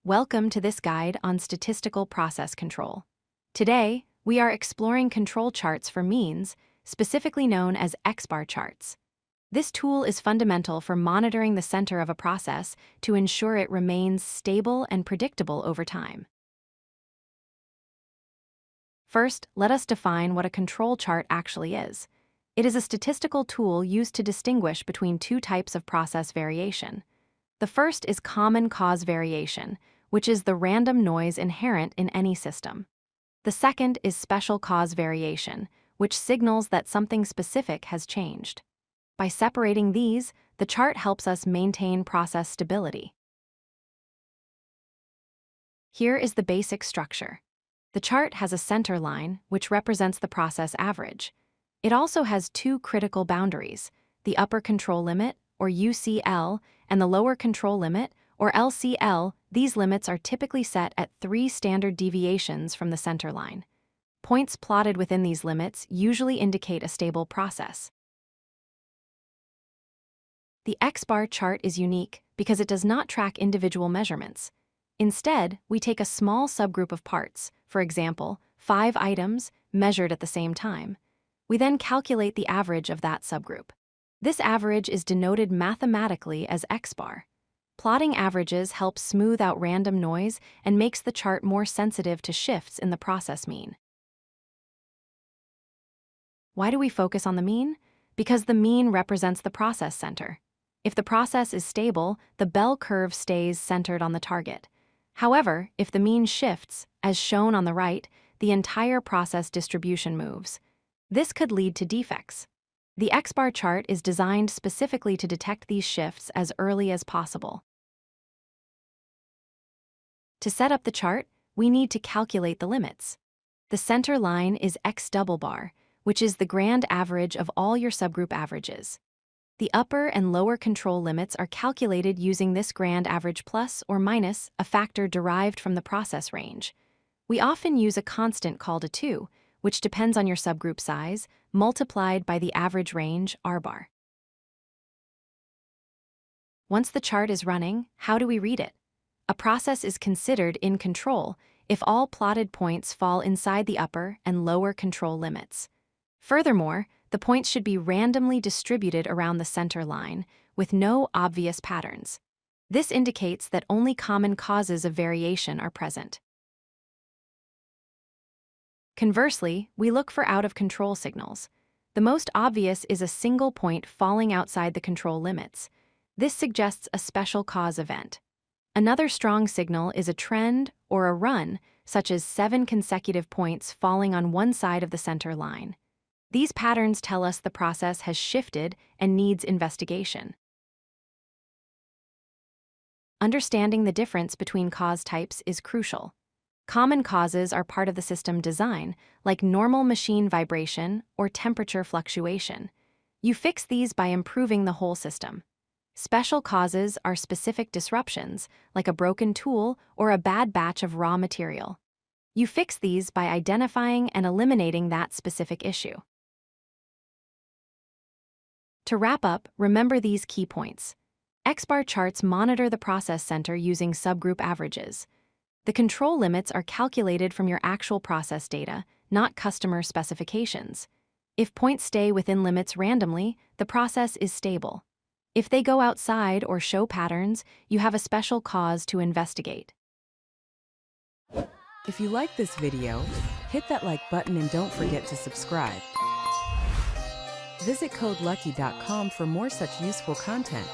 Welcome to this guide on statistical process control. Today, we are exploring control charts for means, specifically known as X-bar charts. This tool is fundamental for monitoring the center of a process to ensure it remains stable and predictable over time. First, let us define what a control chart actually is. It is a statistical tool used to distinguish between two types of process variation. The first is common cause variation, which is the random noise inherent in any system. The second is special cause variation, which signals that something specific has changed. By separating these, the chart helps us maintain process stability. Here is the basic structure. The chart has a center line, which represents the process average. It also has two critical boundaries, the upper control limit, or UCL, and the lower control limit, or LCL. These limits are typically set at 3 standard deviations from the center line. Points plotted within these limits usually indicate a stable process. The X-bar chart is unique because it does not track individual measurements. Instead, we take a small subgroup of parts, for example, 5 items, measured at the same time. We then calculate the average of that subgroup. This average is denoted mathematically as X-bar. Plotting averages helps smooth out random noise and makes the chart more sensitive to shifts in the process mean. Why do we focus on the mean? Because the mean represents the process center. If the process is stable, the bell curve stays centered on the target. However, if the mean shifts, as shown on the right, the entire process distribution moves. This could lead to defects. The X-bar chart is designed specifically to detect these shifts as early as possible. To set up the chart, we need to calculate the limits. The center line is X double bar, which is the grand average of all your subgroup averages. The upper and lower control limits are calculated using this grand average plus or minus a factor derived from the process range. We often use a constant called a 2, which depends on your subgroup size, multiplied by the average range, R-bar. Once the chart is running, how do we read it? A process is considered in control if all plotted points fall inside the upper and lower control limits. Furthermore, the points should be randomly distributed around the center line, with no obvious patterns. This indicates that only common causes of variation are present. Conversely, we look for out-of-control signals. The most obvious is a single point falling outside the control limits. This suggests a special cause event. Another strong signal is a trend or a run, such as 7 consecutive points falling on one side of the center line. These patterns tell us the process has shifted and needs investigation. Understanding the difference between cause types is crucial. Common causes are part of the system design, like normal machine vibration or temperature fluctuation. You fix these by improving the whole system. Special causes are specific disruptions, like a broken tool or a bad batch of raw material. You fix these by identifying and eliminating that specific issue. To wrap up, remember these key points. X-bar charts monitor the process center using subgroup averages. The control limits are calculated from your actual process data, not customer specifications. If points stay within limits randomly, the process is stable. If they go outside or show patterns, you have a special cause to investigate. If you like this video, hit that like button and don't forget to subscribe. Visit codelucky.com for more such useful content.